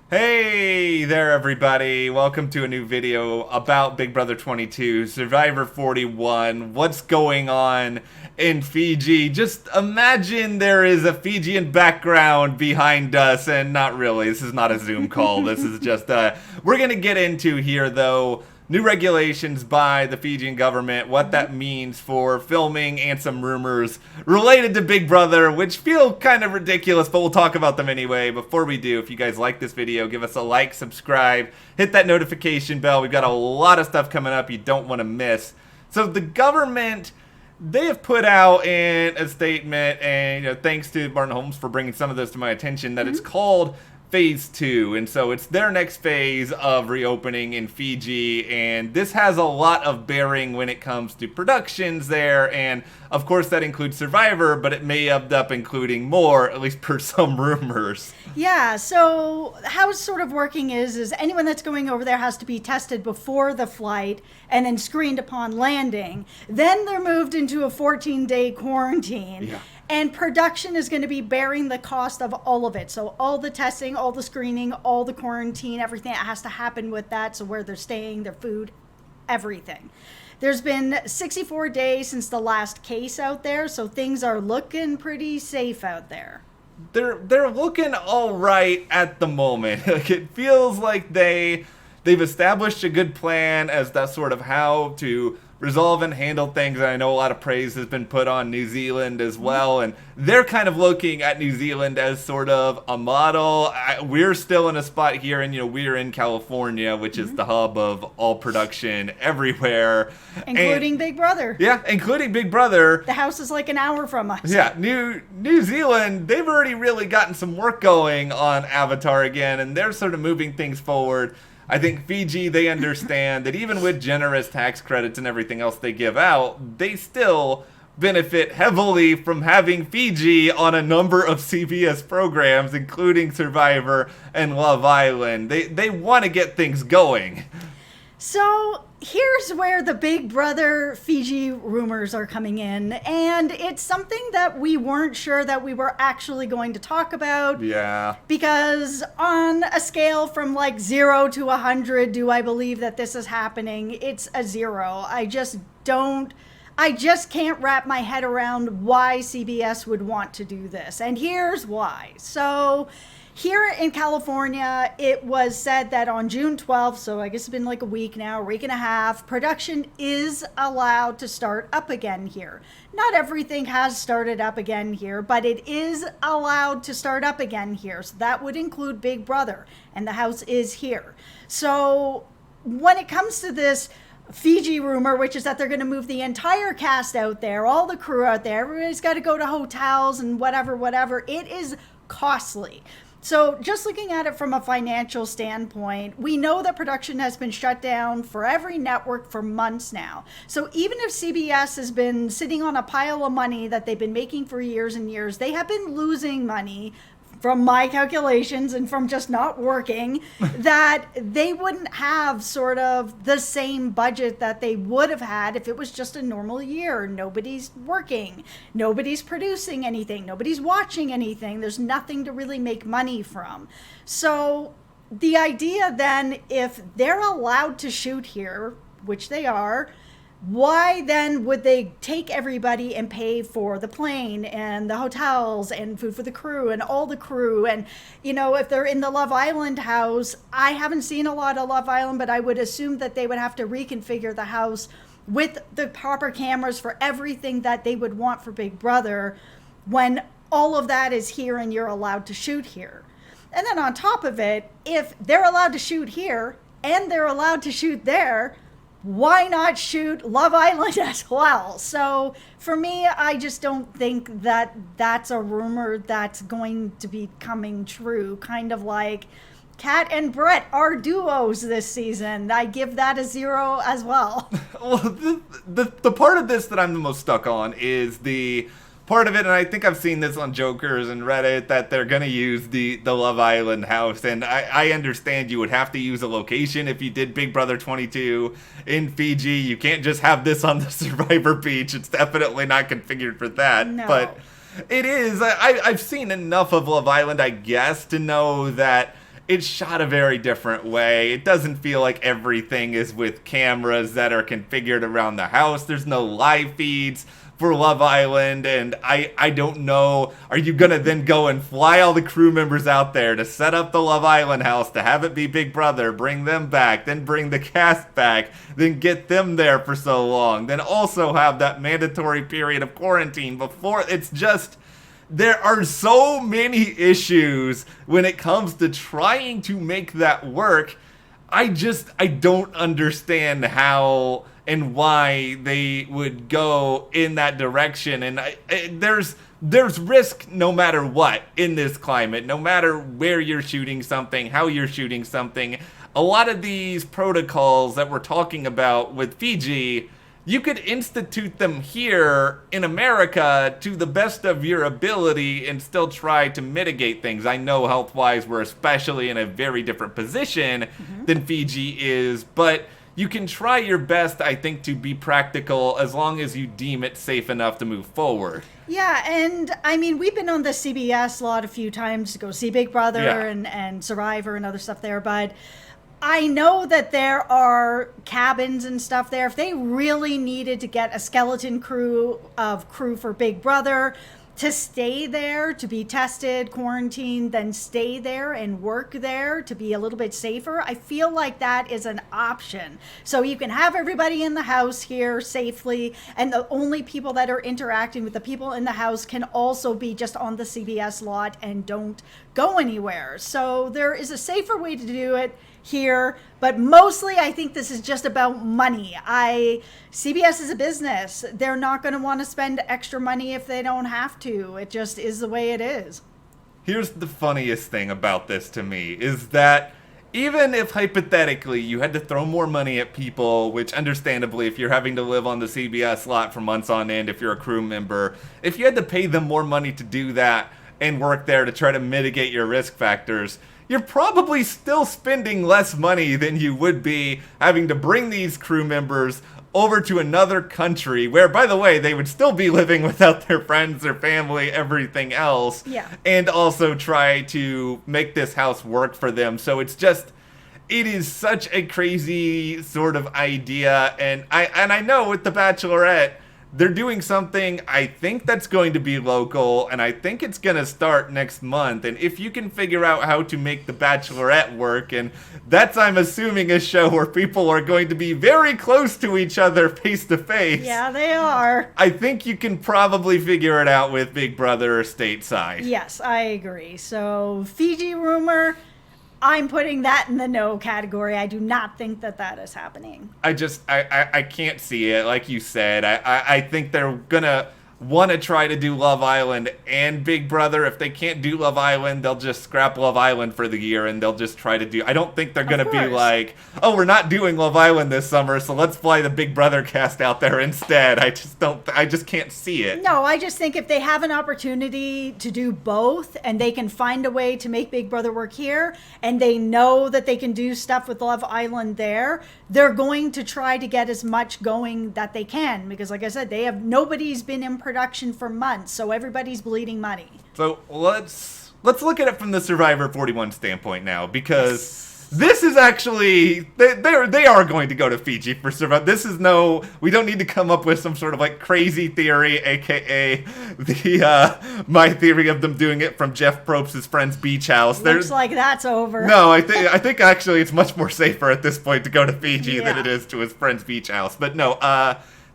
Hey there, everybody. Welcome to a new video about Big Brother 22, Survivor 41, what's going on in Fiji. Just imagine there is a Fijian background behind us, and not really, this is not a Zoom call. This is just, we're going to get into here, though, new regulations by the Fijian government, what that means for filming, and some rumors related to Big Brother, which feel kind of ridiculous, but we'll talk about them anyway. Before we do, if you guys like this video, give us a like, subscribe, hit that notification bell. We've got a lot of stuff coming up you don't want to miss. So the government, they have put out in a statement, and thanks to Martin Holmes for bringing some of this to my attention, that it's called Phase 2, and so it's their next phase of reopening in Fiji, and this has a lot of bearing when it comes to productions there, and of course that includes Survivor, but it may end up including more, at least per some rumors. Yeah, so how it's sort of working is anyone that's going over there has to be tested before the flight and then screened upon landing. Then they're moved into a 14-day quarantine. Yeah. And production is going to be bearing the cost of all of it. So all the testing, all the screening, all the quarantine, everything that has to happen with that. So where they're staying, their food, everything. There's been 64 days since the last case out there. So things are looking pretty safe out there. They're looking all right at the moment. Like, it feels like they've established a good plan as to sort of how to resolve and handle things. And I know a lot of praise has been put on New Zealand as well, and they're kind of looking at New Zealand as sort of a model. We're still in a spot here, and we're in California, which is the hub of all production everywhere, Including Big Brother. Yeah, including Big Brother. The house is like an hour from us. Yeah, New Zealand, they've already really gotten some work going on Avatar again, and they're sort of moving things forward. I think Fiji, they understand that even with generous tax credits and everything else they give out, they still benefit heavily from having Fiji on a number of CBS programs, including Survivor and Love Island. They want to get things going. So here's where the Big Brother Fiji rumors are coming in, and it's something that we weren't sure that we were actually going to talk about. Yeah. Because on a scale from like 0 to 100, do I believe that this is happening? It's a 0. I just can't wrap my head around why CBS would want to do this. And here's why. So here in California, it was said that on June 12th, so I guess it's been like a week now, a week and a half, production is allowed to start up again here. Not everything has started up again here, but it is allowed to start up again here. So that would include Big Brother, and the house is here. So when it comes to this Fiji rumor, which is that they're going to move the entire cast out there, all the crew out there, everybody's got to go to hotels and whatever, it is costly. So just looking at it from a financial standpoint, we know that production has been shut down for every network for months now. So even if CBS has been sitting on a pile of money that they've been making for years and years, they have been losing money from my calculations and from just not working, that they wouldn't have sort of the same budget that they would have had if it was just a normal year. Nobody's working, nobody's producing anything, nobody's watching anything. There's nothing to really make money from. So the idea then, if they're allowed to shoot here, which they are, why then would they take everybody and pay for the plane and the hotels and food for the crew and all the crew? And, if they're in the Love Island house, I haven't seen a lot of Love Island, but I would assume that they would have to reconfigure the house with the proper cameras for everything that they would want for Big Brother when all of that is here and you're allowed to shoot here. And then on top of it, if they're allowed to shoot here and they're allowed to shoot there, why not shoot Love Island as well? So for me, I just don't think that that's a rumor that's going to be coming true. Kind of like Kat and Brett are duos this season. I give that a 0 as well. Well, the part of this that I'm the most stuck on is the part of it, and I think I've seen this on Jokers and Reddit, that they're going to use the Love Island house. And I understand you would have to use a location if you did Big Brother 22 in Fiji. You can't just have this on the Survivor beach. It's definitely not configured for that. No. But it is. I've seen enough of Love Island, I guess, to know that it's shot a very different way. It doesn't feel like everything is with cameras that are configured around the house. There's no live feeds for Love Island, and I don't know, are you gonna then go and fly all the crew members out there to set up the Love Island house, to have it be Big Brother, bring them back, then bring the cast back, then get them there for so long, then also have that mandatory period of quarantine before? It's just, there are so many issues when it comes to trying to make that work. I don't understand how and why they would go in that direction. And there's risk no matter what in this climate, no matter where you're shooting something, how you're shooting something. A lot of these protocols that we're talking about with Fiji, you could institute them here in America to the best of your ability and still try to mitigate things. I know health-wise we're especially in a very different position than Fiji is, but you can try your best, I think, to be practical as long as you deem it safe enough to move forward. Yeah, and I mean, we've been on the CBS lot a few times to go see Big Brother and Survivor and other stuff there, but I know that there are cabins and stuff there. If they really needed to get a skeleton crew for Big Brother to stay there, to be tested, quarantined, then stay there and work there to be a little bit safer, I feel like that is an option. So you can have everybody in the house here safely, and the only people that are interacting with the people in the house can also be just on the CBS lot and don't go anywhere. So there is a safer way to do it here, but mostly I think this is just about money. CBS is a business. They're not going to want to spend extra money if they don't have to. It just is the way it is. Here's the funniest thing about this to me is that even if hypothetically you had to throw more money at people, which understandably, if you're having to live on the CBS lot for months on end, if you're a crew member, if you had to pay them more money to do that and work there to try to mitigate your risk factors, you're probably still spending less money than you would be having to bring these crew members over to another country where, by the way, they would still be living without their friends, their family, everything else. Yeah. And also try to make this house work for them. So it's just, it is such a crazy sort of idea. And I know with The Bachelorette, they're doing something, I think, that's going to be local, and I think it's going to start next month. And if you can figure out how to make The Bachelorette work, and that's, I'm assuming, a show where people are going to be very close to each other face to face. Yeah, they are. I think you can probably figure it out with Big Brother stateside. Yes, I agree. So, Fiji rumor, I'm putting that in the no category. I do not think that that is happening. I can't see it. Like you said, I think they're gonna want to try to do Love Island and Big Brother. If they can't do Love Island, they'll just scrap Love Island for the year and they'll just try to do... I don't think they're going to be like, oh, we're not doing Love Island this summer, so let's fly the Big Brother cast out there instead. I just can't see it. No, I just think if they have an opportunity to do both and they can find a way to make Big Brother work here and they know that they can do stuff with Love Island there, they're going to try to get as much going that they can, because like I said, nobody's been in production for months, so everybody's bleeding money. So let's look at it from the Survivor 41 standpoint now, because this is actually, they are going to go to Fiji for Survivor. This is we don't need to come up with some sort of like crazy theory, aka my theory of them doing it from Jeff Probst's friend's beach house. Looks like that's over. No, I think actually it's much more safer at this point to go to Fiji than it is to his friend's beach house. But no,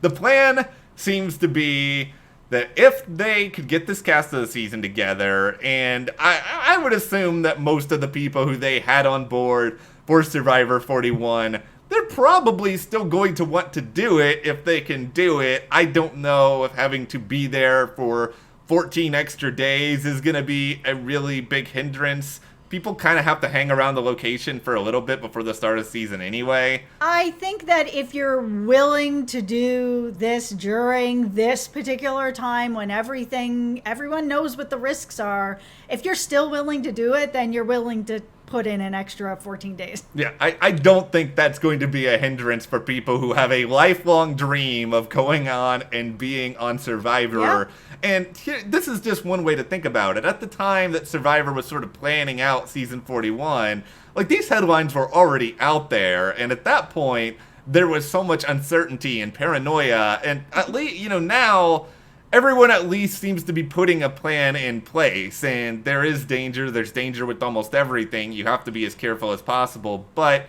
the plan seems to be that if they could get this cast of the season together, and I would assume that most of the people who they had on board for Survivor 41, they're probably still going to want to do it if they can do it. I don't know if having to be there for 14 extra days is going to be a really big hindrance. People kind of have to hang around the location for a little bit before the start of the season anyway. I think that if you're willing to do this during this particular time when everyone knows what the risks are, if you're still willing to do it, then you're willing to put in an extra 14 days. Yeah, I don't think that's going to be a hindrance for people who have a lifelong dream of going on and being on Survivor. Yeah. And this is just one way to think about it. At the time that Survivor was sort of planning out season 41, like, these headlines were already out there. And at that point, there was so much uncertainty and paranoia. And at least, now everyone at least seems to be putting a plan in place, and there is danger. There's danger with almost everything. You have to be as careful as possible, but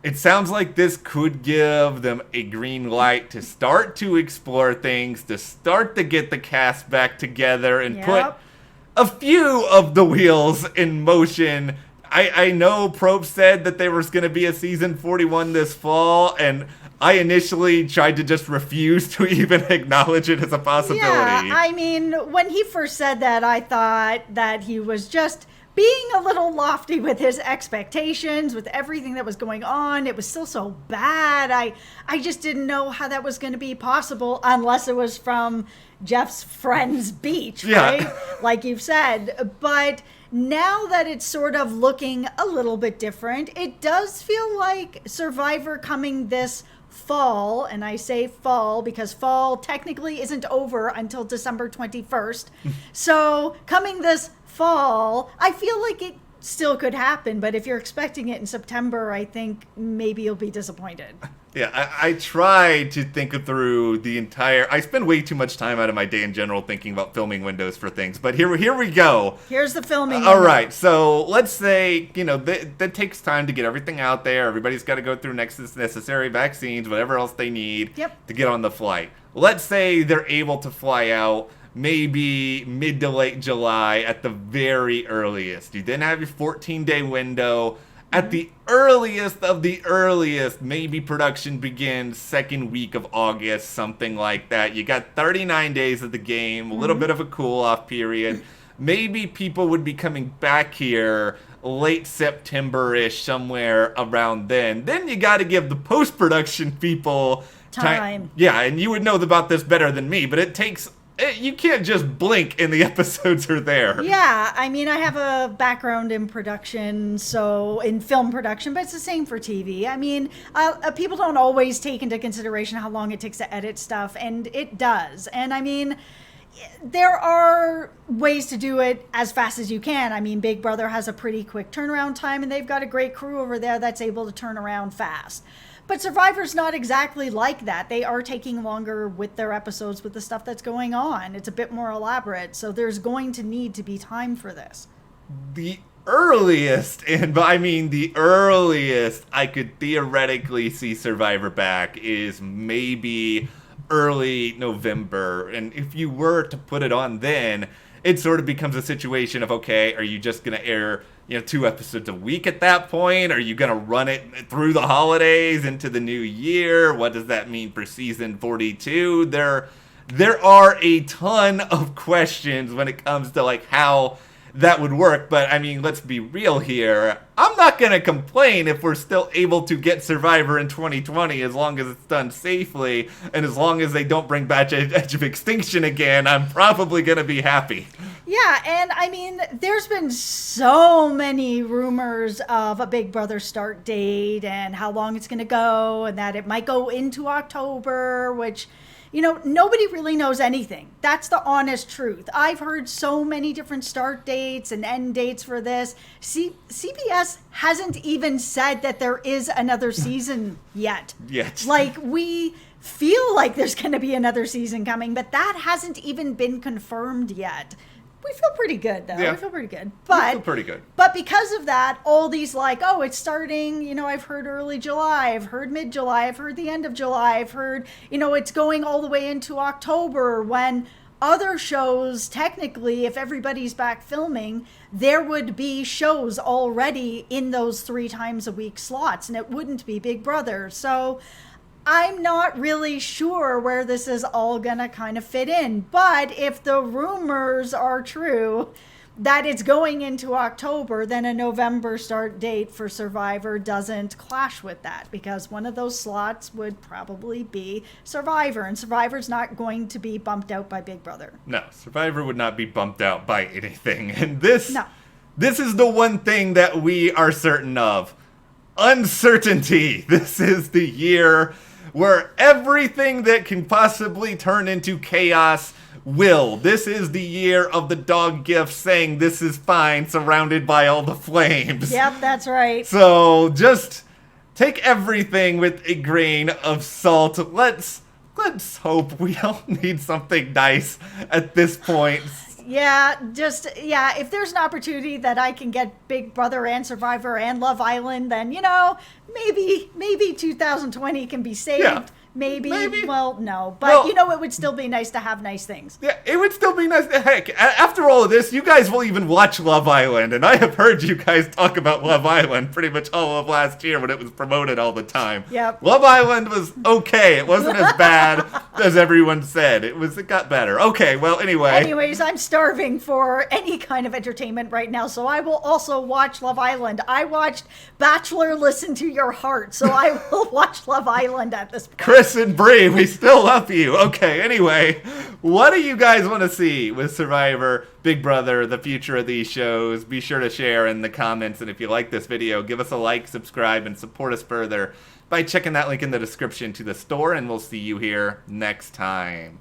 it sounds like this could give them a green light to start to explore things, to start to get the cast back together and put a few of the wheels in motion. I know Probst said that there was going to be a season 41 this fall, and I initially tried to just refuse to even acknowledge it as a possibility. Yeah, I mean, when he first said that, I thought that he was just being a little lofty with his expectations, with everything that was going on. It was still so bad. I just didn't know how that was going to be possible unless it was from Jeff's friend's beach, right? Like you've said. But now that it's sort of looking a little bit different, it does feel like Survivor coming this fall, and I say fall because fall technically isn't over until December 21st. So coming this fall, I feel like it still could happen, but if you're expecting it in September, I think maybe you'll be disappointed. Yeah, I try to think through the entire... I spend way too much time out of my day in general thinking about filming windows for things, but here we go. Here's the filming All right, so let's say, that takes time to get everything out there. Everybody's got to go through necessary vaccines, whatever else they need to get on the flight. Let's say they're able to fly out maybe mid to late July at the very earliest. You then have your 14-day window. At the earliest of the earliest, maybe production begins second week of August, something like that. You got 39 days of the game, a little bit of a cool-off period. Maybe people would be coming back here late September-ish, somewhere around then. Then you got to give the post-production people time. Yeah, and you would know about this better than me, but it takes... You can't just blink and the episodes are there. Yeah, I mean, I have a background in production, so in film production, but it's the same for TV. I mean, people don't always take into consideration how long it takes to edit stuff, and it does. And I mean, there are ways to do it as fast as you can. I mean, Big Brother has a pretty quick turnaround time, and they've got a great crew over there that's able to turn around fast. But Survivor's not exactly like that. They are taking longer with their episodes, with the stuff that's going on. It's a bit more elaborate, so there's going to need to be time for this. The earliest, and I mean the earliest I could theoretically see Survivor back is maybe early November. And if you were to put it on then, it sort of becomes a situation of, okay, are you just going to air 2 episodes a week at that point? Are you going to run it through the holidays into the new year? What does that mean for season 42? There are a ton of questions when it comes to like how that would work, but I mean, let's be real here. I'm not going to complain if we're still able to get Survivor in 2020 as long as it's done safely, and as long as they don't bring back Edge of Extinction again, I'm probably going to be happy. Yeah, and I mean, there's been so many rumors of a Big Brother start date and how long it's going to go, and that it might go into October, which... nobody really knows anything. That's the honest truth. I've heard so many different start dates and end dates for this. CBS hasn't even said that there is another season yet. Like, we feel like there's going to be another season coming, but that hasn't even been confirmed yet. We feel pretty good, though. Yeah. We feel pretty good. We feel pretty good. But because of that, all these it's starting, I've heard early July, I've heard mid-July, I've heard the end of July, I've heard, it's going all the way into October, when other shows, technically, if everybody's back filming, there would be shows already in those 3 times a week slots, and it wouldn't be Big Brother. So I'm not really sure where this is all gonna kind of fit in, but if the rumors are true that it's going into October, then a November start date for Survivor doesn't clash with that, because one of those slots would probably be Survivor, and Survivor's not going to be bumped out by Big Brother. No, Survivor would not be bumped out by anything, and this... No. this is the one thing that we are certain of. Uncertainty. This is the year where everything that can possibly turn into chaos will. This is the year of the dog gif saying this is fine, surrounded by all the flames. Yep, that's right. So just take everything with a grain of salt. Let's hope we all need something nice at this point. Yeah, if there's an opportunity that I can get Big Brother and Survivor and Love Island, then, maybe 2020 can be saved. Yeah. Maybe. Well, no. But, Well, it would still be nice to have nice things. Yeah, it would still be nice. Heck, after all of this, you guys will even watch Love Island. And I have heard you guys talk about Love Island pretty much all of last year when it was promoted all the time. Yep. Love Island was okay. It wasn't as bad as everyone said. It got better. Okay, well, anyway. Anyways, I'm starving for any kind of entertainment right now, so I will also watch Love Island. I watched Bachelor Listen to Your Heart, so I will watch Love Island at this point. Chris and Bree, we still love you. Okay, anyway, what do you guys want to see with Survivor, Big Brother, the future of these shows? Be sure to share in the comments, and if you like this video, give us a like, subscribe, and support us further by checking that link in the description to the store, and we'll see you here next time.